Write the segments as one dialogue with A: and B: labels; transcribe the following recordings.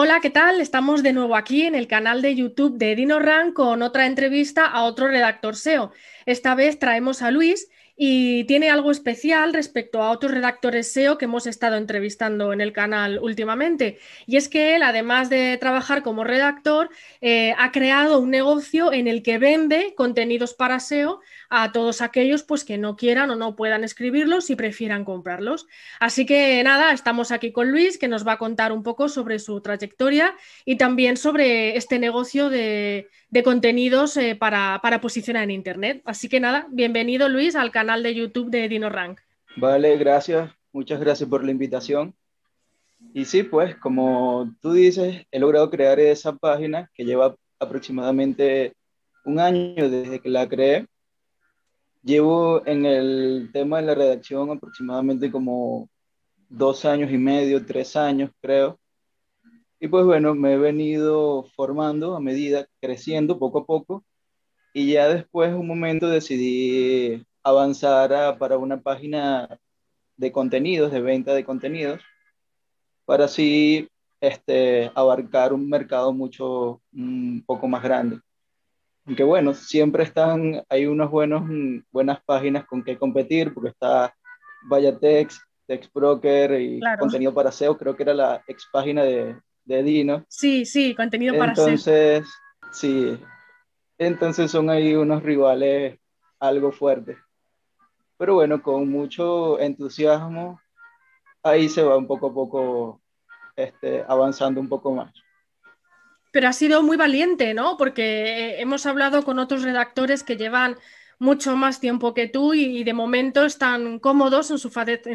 A: Hola, ¿qué tal? Estamos de nuevo aquí en el canal de YouTube de DinoRank con otra entrevista a otro redactor SEO. Esta vez traemos a Luis y tiene algo especial respecto a otros redactores SEO que hemos estado entrevistando en el canal últimamente. Y es que él, además de trabajar como redactor, ha creado un negocio en el que vende contenidos para SEO a todos aquellos pues, que no quieran o no puedan escribirlos y prefieran comprarlos. Así que nada, estamos aquí con Luis, que nos va a contar un poco sobre su trayectoria y también sobre este negocio de contenidos para posicionar en Internet. Así que nada, bienvenido Luis al canal de YouTube de DinoRank.
B: Vale, gracias. Muchas gracias por la invitación. Y sí, pues, como tú dices, he logrado crear esa página que lleva aproximadamente un año desde que la creé. Llevo en el tema de la redacción aproximadamente como 2 años y medio, 3 años, creo. Y pues bueno, me he venido formando a medida, creciendo poco a poco. Y ya después, un momento, decidí avanzar para una página de contenidos, de venta de contenidos para así abarcar un mercado un poco más grande. Aunque bueno, siempre hay unos buenas páginas con que competir, porque está Vayatex, Textbroker y
A: Claro.
B: Contenido para SEO, creo que era la ex página de Dino.
A: Sí, sí, contenido para SEO.
B: Entonces, sí, entonces son ahí unos rivales algo fuertes. Pero bueno, con mucho entusiasmo, ahí se va un poco a poco avanzando un poco más.
A: Pero ha sido muy valiente, ¿no? Porque hemos hablado con otros redactores que llevan mucho más tiempo que tú y de momento están cómodos en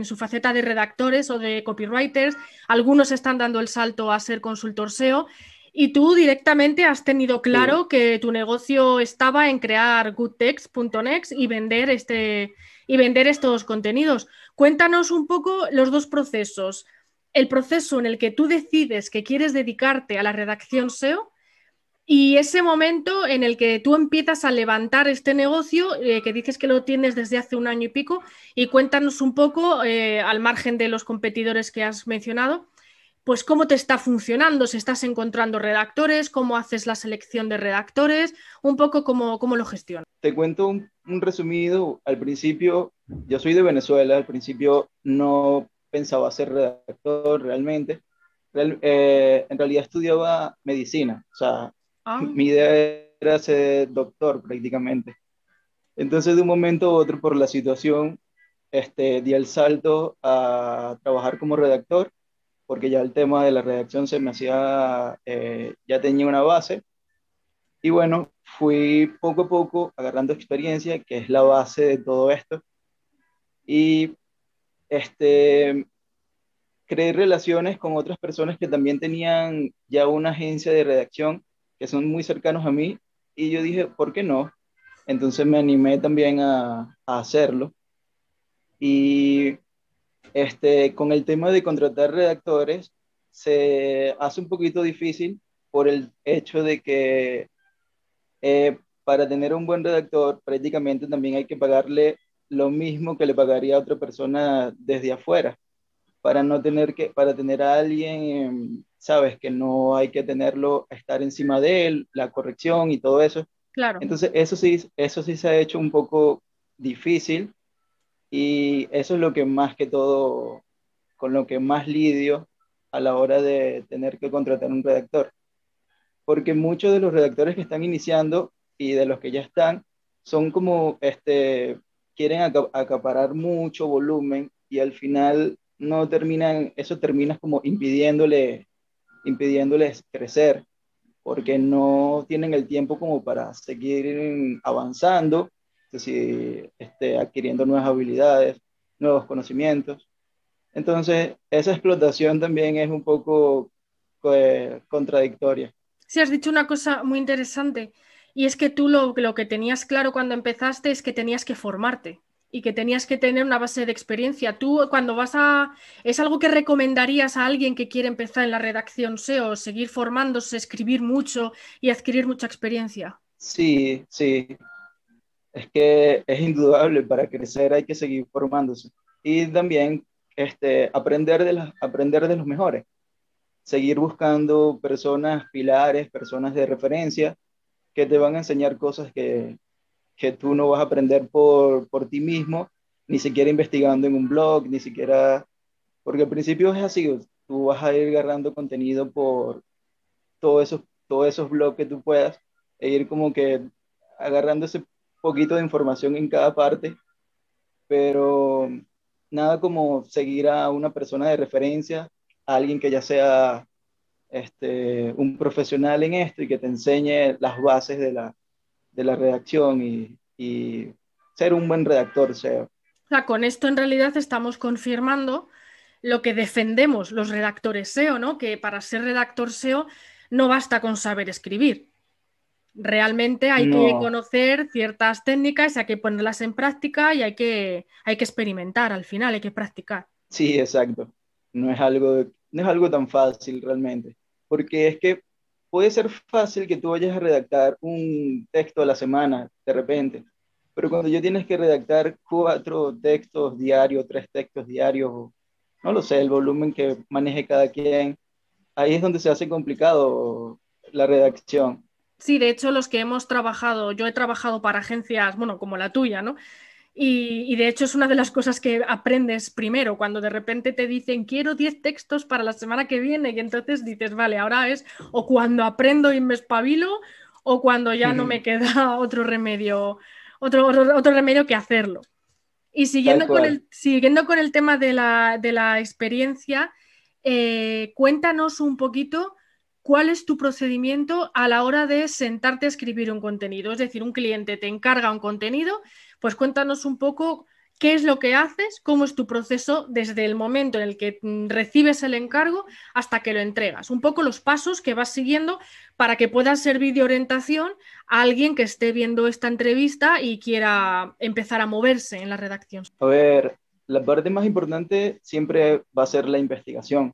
A: su faceta de redactores o de copywriters. Algunos están dando el salto a ser consultor SEO y tú directamente has tenido
B: Sí,
A: claro que tu negocio estaba en crear goodtext.next y vender estos contenidos. Cuéntanos un poco los dos procesos: el proceso en el que tú decides que quieres dedicarte a la redacción SEO y ese momento en el que tú empiezas a levantar este negocio, que dices que lo tienes desde hace un año y pico, y cuéntanos un poco, al margen de los competidores que has mencionado, pues cómo te está funcionando, si estás encontrando redactores, cómo haces la selección de redactores, un poco cómo lo gestionas.
B: te cuento un resumido. Al principio, yo soy de Venezuela, al principio no pensaba ser redactor realmente. En realidad estudiaba medicina, o sea,
A: Ah,
B: mi idea era ser doctor prácticamente. Entonces, de un momento a otro, por la situación, di el salto a trabajar como redactor, porque ya el tema de la redacción se me hacía, ya tenía una base. Y bueno, fui poco a poco agarrando experiencia, que es la base de todo esto, y este, creé relaciones con otras personas que también tenían ya una agencia de redacción, que son muy cercanos a mí, y yo dije, ¿por qué no? Entonces me animé también a hacerlo. Y con el tema de contratar redactores, se hace un poquito difícil por el hecho de que para tener un buen redactor, prácticamente también hay que pagarle lo mismo que le pagaría a otra persona desde afuera, para tener a alguien, sabes, que no hay que tenerlo, estar encima de él, la corrección y todo eso.
A: claro.
B: Entonces, eso sí se ha hecho un poco difícil y eso es lo que más que todo, con lo que más lidio a la hora de tener que contratar un redactor, porque muchos de los redactores que están iniciando y de los que ya están son como, quieren acaparar mucho volumen y al final no terminan, eso termina como impidiéndoles crecer, porque no tienen el tiempo como para seguir avanzando, es decir, adquiriendo nuevas habilidades, nuevos conocimientos. Entonces, esa explotación también es un poco contradictoria.
A: Sí, has dicho una cosa muy interesante y es que tú lo que tenías claro cuando empezaste es que tenías que formarte y que tenías que tener una base de experiencia. Tú cuando vas a... ¿Es algo que recomendarías a alguien que quiere empezar en la redacción SEO, seguir formándose, escribir mucho y adquirir mucha experiencia?
B: Sí, sí, es que es indudable, para crecer hay que seguir formándose y también aprender de los mejores. seguir buscando personas pilares, personas de referencia que te van a enseñar cosas que tú no vas a aprender por ti mismo, ni siquiera investigando en un blog, ni siquiera, porque al principio es así, tú vas a ir agarrando contenido por todos esos blogs que tú puedas, e ir como que agarrando ese poquito de información en cada parte, pero nada como seguir a una persona de referencia, a alguien que ya sea un profesional en esto y que te enseñe las bases de la redacción y ser un buen redactor SEO.
A: O sea, con esto en realidad estamos confirmando lo que defendemos los redactores SEO, ¿no? Que para ser redactor SEO no basta con saber escribir. Realmente hay que
B: No,
A: conocer ciertas técnicas, hay que ponerlas en práctica y hay que experimentar al final, hay que practicar.
B: sí, exacto. No es algo tan fácil realmente, porque es que puede ser fácil que tú vayas a redactar un texto a la semana de repente, pero cuando ya tienes que redactar 4 textos diarios, 3 textos diarios, no lo sé, el volumen que maneje cada quien, ahí es donde se hace complicado la redacción.
A: Sí, de hecho, los que hemos trabajado, yo he trabajado para agencias, bueno, como la tuya, ¿no? Y de hecho es una de las cosas que aprendes primero, cuando de repente te dicen quiero 10 textos para la semana que viene y entonces dices, vale, ahora es o cuando aprendo y me espabilo o cuando ya no me queda otro remedio, otro remedio que hacerlo. Y
B: Tal cual.
A: siguiendo con el tema de la experiencia, cuéntanos un poquito cuál es tu procedimiento a la hora de sentarte a escribir un contenido. Es decir, un cliente te encarga un contenido, pues cuéntanos un poco qué es lo que haces, cómo es tu proceso desde el momento en el que recibes el encargo hasta que lo entregas. Un poco los pasos que vas siguiendo para que puedas servir de orientación a alguien que esté viendo esta entrevista y quiera empezar a moverse en la redacción.
B: A ver, la parte más importante siempre va a ser la investigación,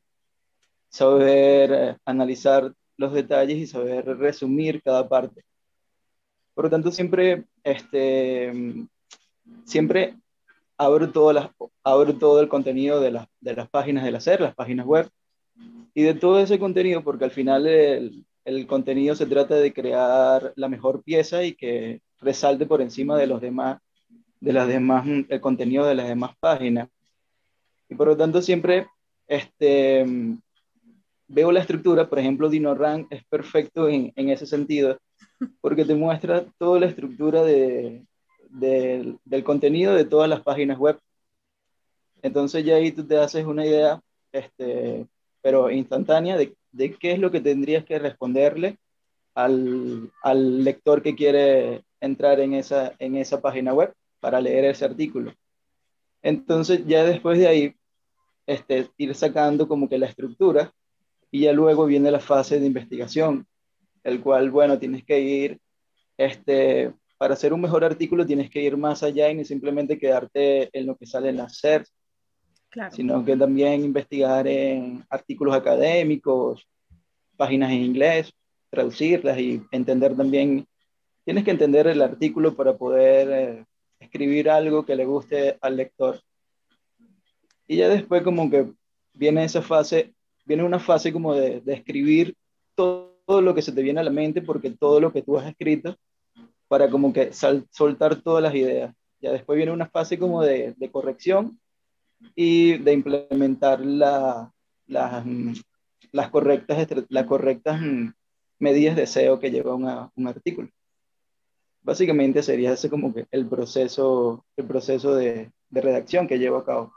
B: saber analizar los detalles y saber resumir cada parte. Por lo tanto, siempre abro todo el contenido de las páginas del hacer, las páginas web, y de todo ese contenido, porque al final el contenido se trata de crear la mejor pieza y que resalte por encima de los demás, el contenido de las demás páginas. Y por lo tanto, siempre este, veo la estructura. Por ejemplo, DinoRank es perfecto en ese sentido, porque te muestra toda la estructura del contenido de todas las páginas web. Entonces ya ahí tú te haces una idea, pero instantánea, de qué es lo que tendrías que responderle al lector que quiere entrar en esa página web para leer ese artículo. Entonces ya después de ahí, ir sacando como que la estructura, y ya luego viene la fase de investigación, el cual, bueno, tienes que ir, para hacer un mejor artículo tienes que ir más allá y no simplemente quedarte en lo que sale en la SERP,
A: Claro.
B: sino que también investigar en artículos académicos, páginas en inglés, traducirlas y entender también, tienes que entender el artículo para poder escribir algo que le guste al lector. Y ya después como que viene esa fase, viene una fase como de escribir todo lo que se te viene a la mente, porque todo lo que tú has escrito, para como que soltar todas las ideas. Ya después viene una fase como de corrección y de implementar las, las correctas medidas de SEO que lleva un artículo. Básicamente sería ese como que el proceso de redacción que llevo a cabo.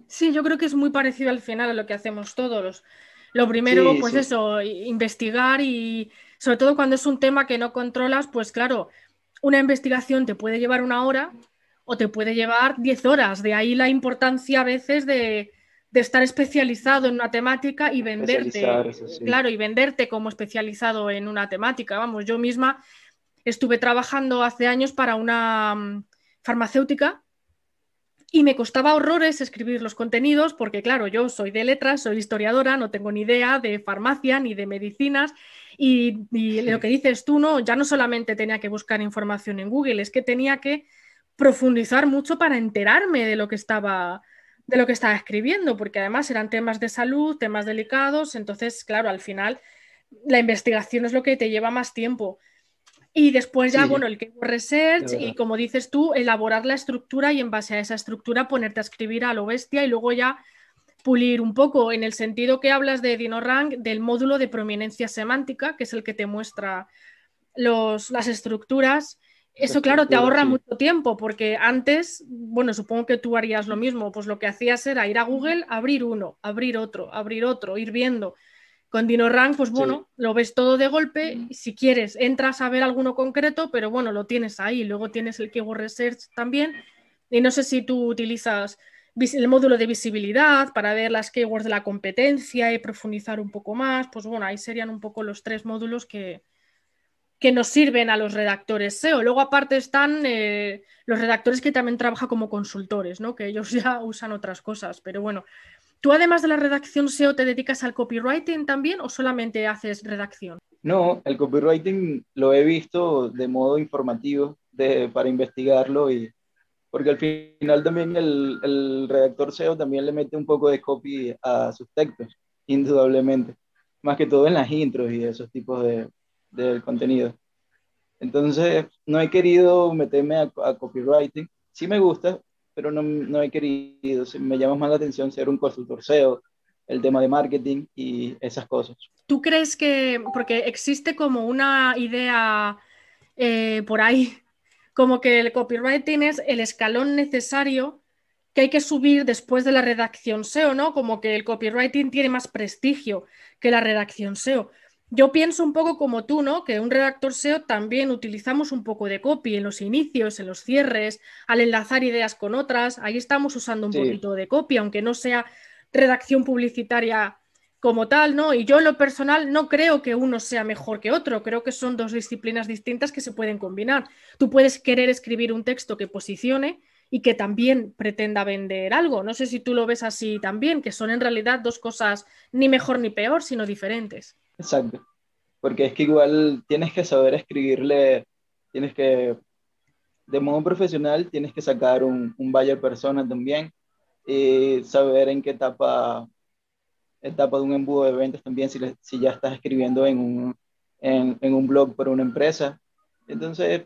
A: Sí, yo creo que es muy parecido al final a lo que hacemos todos. Lo primero,
B: Sí,
A: pues
B: sí,
A: eso, investigar y sobre todo cuando es un tema que no controlas, pues claro, una investigación te puede llevar 1 hora o te puede llevar 10 horas. De ahí la importancia a veces de estar especializado en una temática y venderte,
B: especializarse, sí.
A: claro, y venderte como especializado en una temática. Vamos, yo misma estuve trabajando hace años para una farmacéutica y me costaba horrores escribir los contenidos porque, claro, yo soy de letras, soy historiadora, no tengo ni idea de farmacia ni de medicinas y lo que dices tú, no, ya no solamente tenía que buscar información en Google, es que tenía que profundizar mucho para enterarme de lo que estaba escribiendo, porque además eran temas de salud, temas delicados, entonces, claro, al final la investigación es lo que te lleva más tiempo. Y después ya,
B: Sí,
A: bueno, el keyword
B: de
A: research y
B: verdad.
A: como dices tú, elaborar la estructura y en base a esa estructura ponerte a escribir a lo bestia y luego ya pulir un poco en el sentido que hablas de DinoRank del módulo de prominencia semántica, que es el que te muestra las estructuras.
B: Esa
A: Eso, claro, te
B: estructura,
A: ahorra
B: sí.
A: mucho tiempo porque antes, bueno, supongo que tú harías lo mismo, pues lo que hacías era ir a Google, abrir uno, abrir otro, ir viendo. Con DinoRank, pues
B: Sí.
A: bueno, lo ves todo de golpe. Si quieres, entras a ver alguno concreto, pero bueno, lo tienes ahí. Luego tienes el Keyword Research también. Y no sé si tú utilizas el módulo de visibilidad para ver las keywords de la competencia y profundizar un poco más. Pues bueno, ahí serían un poco los tres módulos que nos sirven a los redactores SEO. Luego, aparte, están los redactores que también trabajan como consultores, ¿no? Que ellos ya usan otras cosas. Pero bueno, ¿tú además de la redacción SEO te dedicas al copywriting también o solamente haces redacción?
B: No, el copywriting lo he visto de modo informativo para investigarlo y porque al final también el redactor SEO también le mete un poco de copy a sus textos, indudablemente, más que todo en las intros y esos tipos de contenido. Entonces, no he querido meterme a copywriting. Sí me gusta, pero no he querido. Me llama más la atención ser un consultor SEO, el tema de marketing y esas cosas.
A: ¿Tú crees que, porque existe como una idea por ahí, como que el copywriting es el escalón necesario que hay que subir después de la redacción SEO, ¿no? Como que el copywriting tiene más prestigio que la redacción SEO. Yo pienso un poco como tú, ¿no? Que un redactor SEO también utilizamos un poco de copy en los inicios, en los cierres, al enlazar ideas con otras. Ahí estamos usando un
B: Sí,
A: poquito de copy, aunque no sea redacción publicitaria como tal, ¿no? Y yo en lo personal no creo que uno sea mejor que otro, creo que son dos disciplinas distintas que se pueden combinar. Tú puedes querer escribir un texto que posicione y que también pretenda vender algo. No sé si tú lo ves así también, que son en realidad dos cosas ni mejor ni peor, sino diferentes.
B: exacto. Porque es que igual tienes que saber escribirle, tienes que, de modo profesional, tienes que sacar un buyer persona también y saber en qué etapa de un embudo de ventas también, si ya estás escribiendo en un blog para una empresa. Entonces,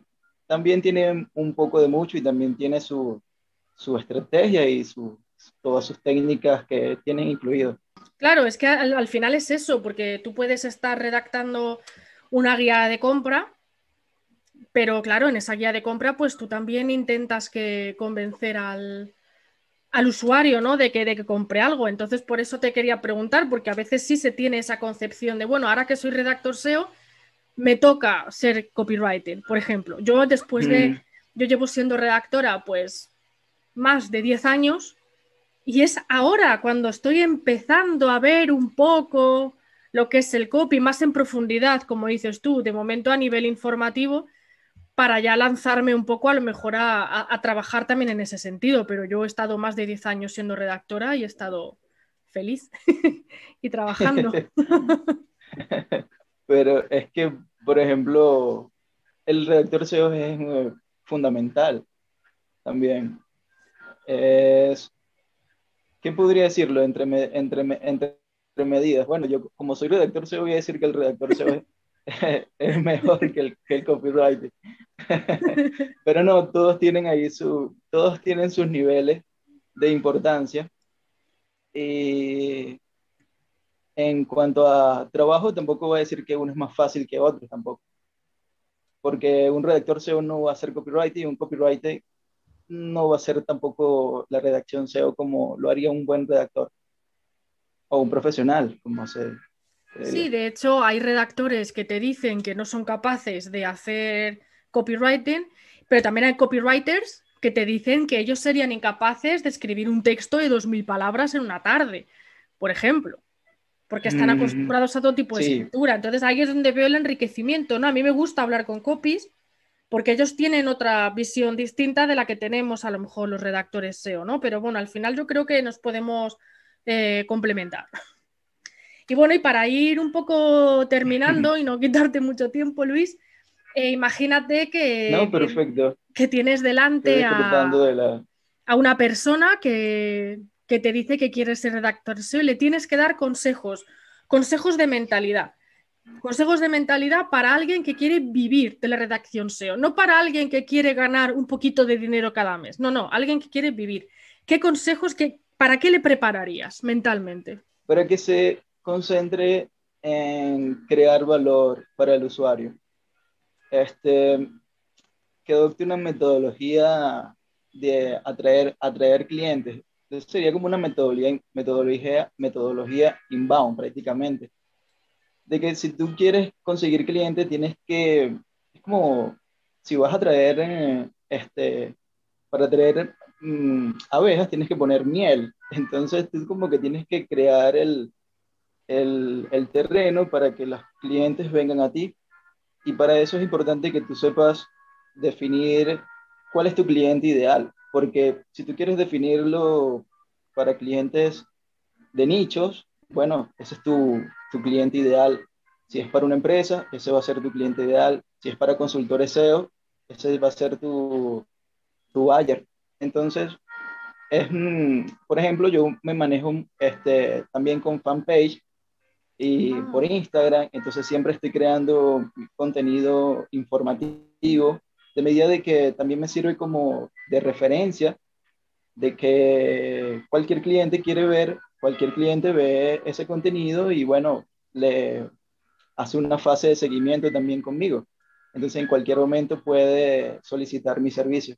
B: también tiene un poco de mucho y también tiene su estrategia y todas sus técnicas que tienen incluido.
A: Claro, es que al final es eso, porque tú puedes estar redactando una guía de compra, pero claro, en esa guía de compra, pues tú también intentas que convencer al usuario, ¿no? De que compre algo. Entonces, por eso te quería preguntar, porque a veces sí se tiene esa concepción de, bueno, ahora que soy redactor SEO, me toca ser copywriter, por ejemplo.
B: Mm,
A: Yo llevo siendo redactora, pues, más de 10 años y es ahora cuando estoy empezando a ver un poco lo que es el copy, más en profundidad, como dices tú, de momento a nivel informativo, para ya lanzarme un poco a lo mejor a trabajar también en ese sentido, pero yo he estado más de 10 años siendo redactora y he estado feliz y trabajando.
B: Pero es que, por ejemplo, el redactor SEO es fundamental también. Es, ¿qué podría decirlo entre medidas? Bueno, yo como soy redactor SEO voy a decir que el redactor SEO es mejor que el copywriter. Pero no, todos tienen sus niveles de importancia. Y en cuanto a trabajo, tampoco voy a decir que uno es más fácil que otro tampoco. Porque un redactor SEO no va a hacer copywriting y un copywriter no va a hacer tampoco la redacción SEO como lo haría un buen redactor o un profesional, como se
A: Sí,
B: diría.
A: de hecho, hay redactores que te dicen que no son capaces de hacer copywriting, pero también hay copywriters que te dicen que ellos serían incapaces de escribir un texto de 2000 palabras en una tarde, por ejemplo, porque están
B: Mm,
A: acostumbrados a todo tipo de
B: sí,
A: escritura. Entonces ahí es donde veo el enriquecimiento, ¿no? A mí me gusta hablar con copies porque ellos tienen otra visión distinta de la que tenemos a lo mejor los redactores SEO, ¿no? Pero bueno, al final yo creo que nos podemos complementar. Y bueno, y para ir un poco terminando y no quitarte mucho tiempo, Luis, imagínate
B: no, perfecto.
A: que tienes
B: Estoy
A: delante
B: disfrutando de la...
A: a una persona que que te dice que quiere ser redactor SEO y le tienes que dar consejos, consejos de mentalidad. Consejos de mentalidad para alguien que quiere vivir de la redacción SEO, no para alguien que quiere ganar un poquito de dinero cada mes. No, no, alguien que quiere vivir. ¿Qué consejos, para qué le prepararías mentalmente?
B: Para que se concentre en crear valor para el usuario. Que adopte una metodología de atraer clientes. Entonces sería como una metodología inbound prácticamente. De que si tú quieres conseguir clientes, es como si vas a traer, para traer abejas, tienes que poner miel. Entonces tú como que tienes que crear el terreno para que los clientes vengan a ti. Y para eso es importante que tú sepas definir cuál es tu cliente ideal, porque si tú quieres definirlo para clientes de nichos, bueno, ese es tu cliente ideal. Si es para una empresa, ese va a ser tu cliente ideal. Si es para consultores SEO, ese va a ser tu buyer. Entonces, por ejemplo, yo me manejo también con fanpage y por Instagram, entonces siempre estoy creando contenido informativo, de medida de que también me sirve como de referencia, de que cualquier cliente ve ese contenido y bueno, le hace una fase de seguimiento también conmigo. Entonces en cualquier momento puede solicitar mi servicio.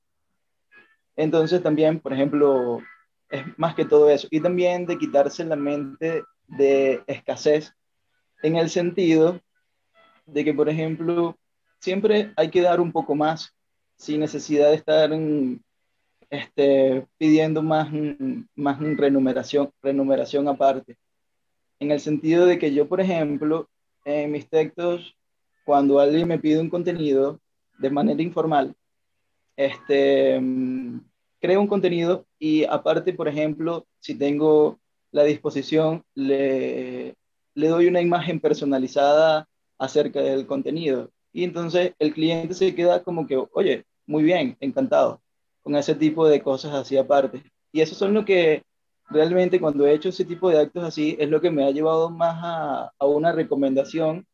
B: Entonces también, por ejemplo, es más que todo eso. Y también de quitarse la mente de escasez en el sentido de que, por ejemplo, siempre hay que dar un poco más sin necesidad de estar pidiendo más remuneración aparte. En el sentido de que yo, por ejemplo, en mis textos, cuando alguien me pide un contenido de manera informal, este, mm, creo un contenido y aparte, por ejemplo, si tengo la disposición, le doy una imagen personalizada acerca del contenido. Y entonces el cliente se queda como que, oye, muy bien, encantado, con ese tipo de cosas así aparte. Y eso son lo que realmente cuando he hecho ese tipo de actos así, es lo que me ha llevado más a una recomendación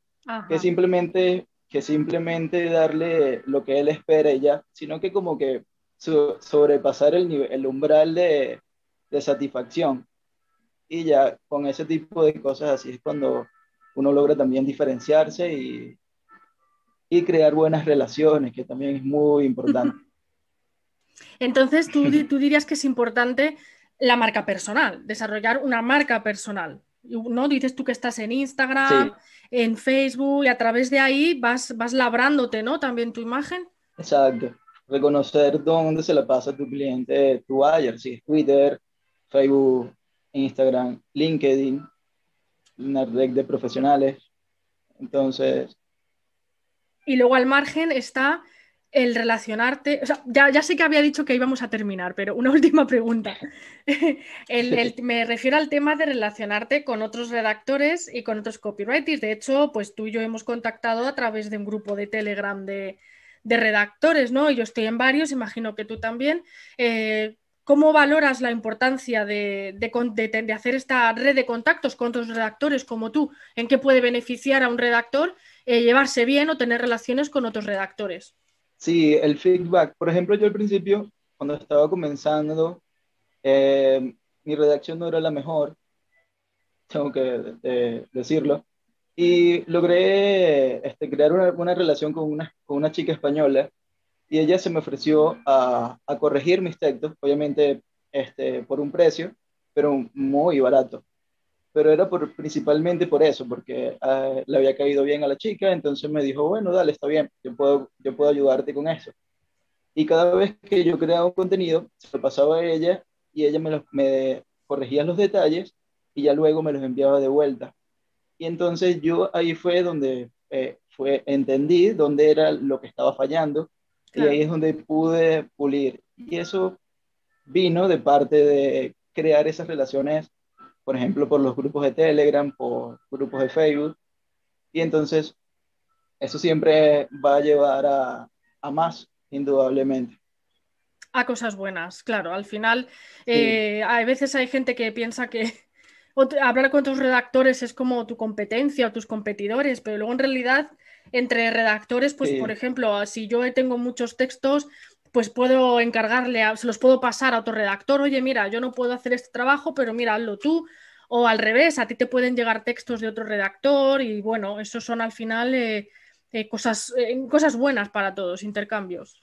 B: que
A: Ajá.
B: simplemente darle lo que él espera y ya, sino que como que sobrepasar el umbral de satisfacción. Y ya con ese tipo de cosas así es cuando uno logra también diferenciarse y crear buenas relaciones, que también es muy importante.
A: Entonces, tú dirías que es importante la marca personal, desarrollar una marca personal, ¿no? Dices tú que estás en Instagram,
B: Sí,
A: en Facebook y a través de ahí vas labrándote, ¿no? También tu imagen.
B: exacto. Reconocer dónde se la pasa a tu cliente, tu buyer, si es Twitter, Facebook, Instagram, LinkedIn, una red de profesionales. Entonces,
A: Y luego al margen está el relacionarte. O sea, ya sé que había dicho que íbamos a terminar, pero una última pregunta. Me refiero al tema de relacionarte con otros redactores y con otros copywriters. De hecho, pues tú y yo hemos contactado a través de un grupo de Telegram de redactores, ¿no? Yo estoy en varios, imagino que tú también. ¿Cómo valoras la importancia de hacer esta red de contactos con otros redactores como tú? ¿En qué puede beneficiar a un redactor llevarse bien o tener relaciones con otros redactores?
B: sí, el feedback. Por ejemplo, yo al principio, cuando estaba comenzando, mi redacción no era la mejor, tengo que decirlo. Y logré crear una relación con una chica española y ella se me ofreció a corregir mis textos, obviamente por un precio, pero muy barato. Pero era principalmente por eso, porque le había caído bien a la chica, entonces me dijo, bueno, dale, está bien, yo puedo ayudarte con eso. Y cada vez que yo creaba un contenido, se lo pasaba a ella y ella me corregía los detalles y ya luego me los enviaba de vuelta. Y entonces yo ahí fue donde entendí dónde era lo que estaba fallando y
A: Claro.
B: ahí es donde pude pulir. Y eso vino de parte de crear esas relaciones, por ejemplo, por los grupos de Telegram, por grupos de Facebook. Y entonces eso siempre va a llevar a más, indudablemente.
A: A cosas buenas, claro. Al final,
B: Sí,
A: a veces hay gente que piensa que hablar con tus redactores es como tu competencia o tus competidores, pero luego en realidad entre redactores, pues por
B: sí,
A: ejemplo, si yo tengo muchos textos, pues puedo encargarle, se los puedo pasar a otro redactor, oye, mira, yo no puedo hacer este trabajo, pero mira, hazlo tú. O al revés, a ti te pueden llegar textos de otro redactor y bueno, eso son al final cosas buenas para todos, intercambios.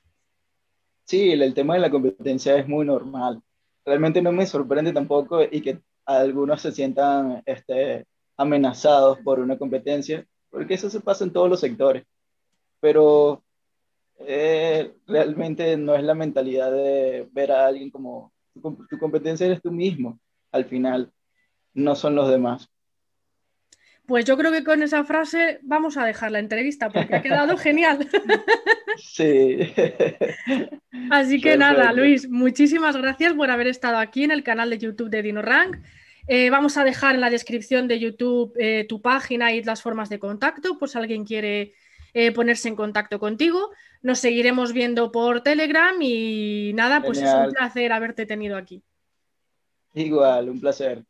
B: sí, el tema de la competencia es muy normal. Realmente no me sorprende tampoco y que algunos se sientan amenazados por una competencia, porque eso se pasa en todos los sectores, pero realmente no es la mentalidad de ver a alguien como tu competencia eres tú mismo, al final, no son los demás.
A: Pues yo creo que con esa frase vamos a dejar la entrevista porque ha quedado genial.
B: Sí,
A: Así que nada,
B: perfecto.
A: Luis, muchísimas gracias por haber estado aquí en el canal de YouTube de DinoRank. Vamos a dejar en la descripción de YouTube tu página y las formas de contacto, por si alguien quiere ponerse en contacto contigo. Nos seguiremos viendo por Telegram y nada, pues es un
B: Genial.
A: placer haberte tenido aquí.
B: Igual, un placer.